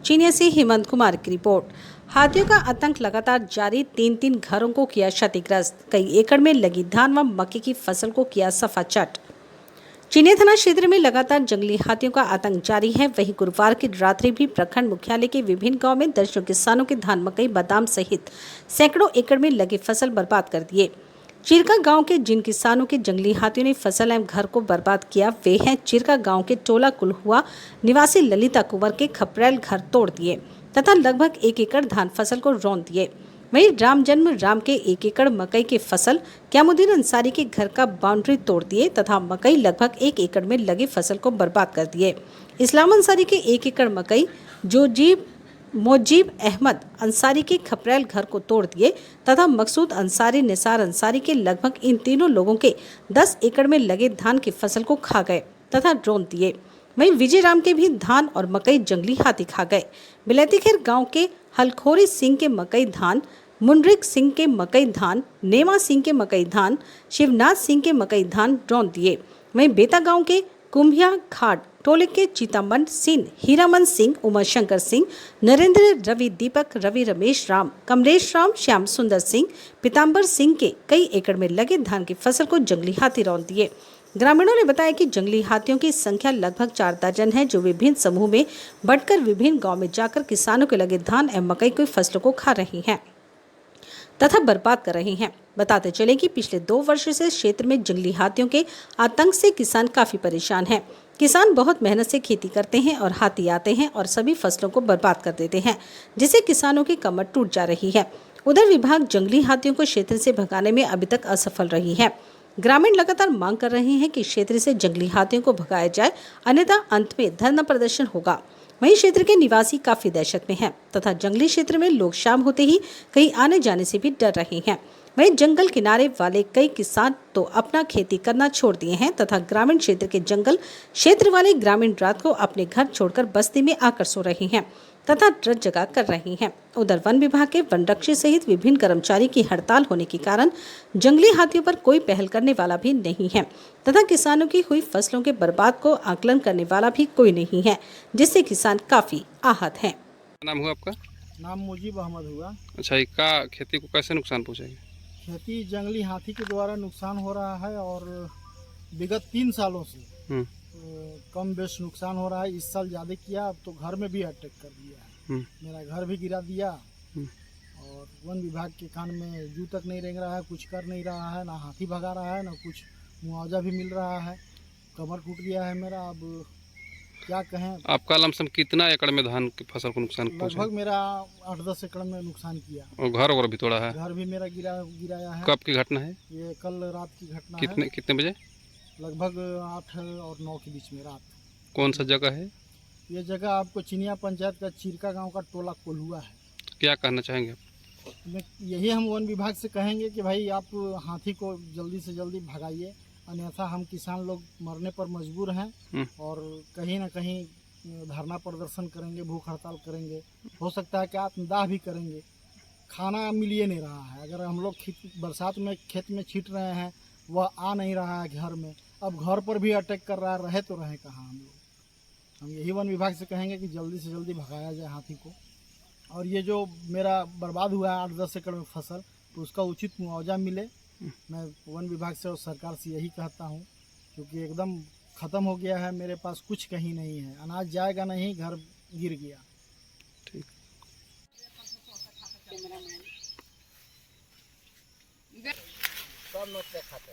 चीनिया से हेमंत कुमार की रिपोर्ट। हाथियों का आतंक लगातार जारी, तीन घरों को किया क्षतिग्रस्त, कई एकड़ में लगी धान व मक्के की फसल को किया सफाचट। चीनिया थाना क्षेत्र में लगातार जंगली हाथियों का आतंक जारी है। वहीं गुरुवार की रात्रि भी प्रखंड मुख्यालय के विभिन्न गांव में दर्जनों किसानों के धान, मकई, बादाम सहित सैकड़ों एकड़ में लगी फसल बर्बाद कर दिए। चिरका गांव के जिन किसानों के जंगली हाथियों ने फसल एवं घर को बर्बाद किया, वे हैं चिरका गांव के टोला कुलहुआ निवासी ललिता कुंवर के खपरेल घर तोड़ दिए तथा लगभग 1 एकड़ धान फसल को रौंद दिए। वहीं राम जन्म राम के 1 एकड़ मकई की फसल, क्यामुद्दीन अंसारी के घर का बाउंड्री तोड़ दिए तथा मकई लगभग 1 एकड़ में लगी फसल को बर्बाद कर दिए। इस्लाम अंसारी के 1 एकड़ मकई, मोजीब अहमद अंसारी के खपरेल घर को तोड़ दिए तथा मकसूद अंसारी, निसार अंसारी के लगभग इन तीनों लोगों के 10 एकड़ में लगे धान की फसल को खा गए तथा रौंद दिए। वहीं विजय राम के भी धान और मकई जंगली हाथी खा गए। बिलैतीखेर गांव के हलखोरी सिंह के मकई धान, मुंडरिक सिंह के मकई धान, नेमा सिंह के मकई धान, शिवनाथ सिंह के मकई धान रौंद दिए। वहीं बेता गांव के कुंभिया घाट टोले के चितामन सिंह, हीरामन सिंह, उमाशंकर सिंह, नरेंद्र, रवि, दीपक, रवि, रमेश राम, कमलेश राम, श्याम सुंदर सिंह, पीताम्बर सिंह के कई एकड़ में लगे धान की फसल को जंगली हाथी रौंद दिए। ग्रामीणों ने बताया कि जंगली हाथियों की संख्या लगभग 4 दर्जन है, जो विभिन्न समूह में बंटकर विभिन्न गाँव में जाकर किसानों के लगे धान एवं मकई की फसलों को खा रही हैं तथा बर्बाद कर रही हैं। बताते चले कि पिछले 2 वर्ष से क्षेत्र में जंगली हाथियों के आतंक से किसान काफी परेशान हैं। किसान बहुत मेहनत से खेती करते हैं और हाथी आते हैं और सभी फसलों को बर्बाद कर देते हैं, जिससे किसानों की कमर टूट जा रही है। उधर विभाग जंगली हाथियों को क्षेत्र से भगाने में अभी तक असफल रही है। ग्रामीण लगातार मांग कर रहे हैं कि क्षेत्र से जंगली हाथियों को भगाया जाए, अन्यथा अंत में धरना प्रदर्शन होगा। वहीं क्षेत्र के निवासी काफी दहशत में हैं तथा जंगली क्षेत्र में लोग शाम होते ही कहीं आने जाने से भी डर रहे हैं। वहीं जंगल किनारे वाले कई किसान तो अपना खेती करना छोड़ दिए हैं तथा ग्रामीण क्षेत्र के जंगल क्षेत्र वाले ग्रामीण रात को अपने घर छोड़कर बस्ती में आकर सो रहे हैं तथा ड्रज जगा कर रही हैं। उधर वन विभाग के वनरक्षी सहित विभिन्न कर्मचारी की हड़ताल होने के कारण जंगली हाथियों पर कोई पहल करने वाला भी नहीं है तथा किसानों की हुई फसलों के बर्बाद को आकलन करने वाला भी कोई नहीं है, जिससे किसान काफी आहत हैं। नाम हुआ आपका? नाम मुजीब अहमद हुआ। अच्छा, ये का खेती को कैसे नुकसान पहुँचाएगी? खेती जंगली हाथी के द्वारा नुकसान हो रहा है और विगत 3 सालों से कम बेश नुकसान हो रहा है। इस साल ज़्यादा किया, अब तो घर में भी अटैक कर दिया है। मेरा घर भी गिरा दिया और वन विभाग के कान में जू तक नहीं रेंग रहा है, कुछ कर नहीं रहा है, ना हाथी भगा रहा है, ना कुछ मुआवजा भी मिल रहा है। कमर टूट गया है मेरा, अब क्या कहें। आपका लमसम कितना एकड़ में धान की फसल को नुकसान पहुँचा? लगभग मेरा 8-10 एकड़ में नुकसान किया और घर और भी तोड़ा है? घर भी मेरा गिराया है। कब की घटना है ये? कल रात की घटना है। कितने बजे? लगभग 8 और 9 के बीच में रात। कौन सा जगह है ये जगह? आपको चिनिया पंचायत का चिरका गांव का टोला कोल्हुआ है। क्या कहना चाहेंगे आप? यही हम वन विभाग से कहेंगे कि भाई आप हाथी को जल्दी से जल्दी भगाइए, अन्यथा हम किसान लोग मरने पर मजबूर हैं और कहीं ना कहीं धरना प्रदर्शन करेंगे, भूख हड़ताल करेंगे, हो सकता है कि आत्मदाह भी करेंगे। खाना मिलिए नहीं रहा है। अगर हम लोग बरसात में खेत में छींट रहे हैं, वह आ नहीं रहा है घर में, अब घर पर भी अटैक कर रहा है, रहे तो रहे कहाँ हम लोग। हम यही वन विभाग से कहेंगे कि जल्दी से जल्दी भगाया जाए हाथी को। और ये जो मेरा बर्बाद हुआ है 8-10 एकड़ में फसल, तो उसका उचित मुआवजा मिले। मैं वन विभाग से और सरकार से यही कहता हूँ, क्योंकि एकदम ख़त्म हो गया है, मेरे पास कुछ कहीं नहीं है, अनाज जाएगा नहीं, घर गिर गया। ठीक। सब लोग खाते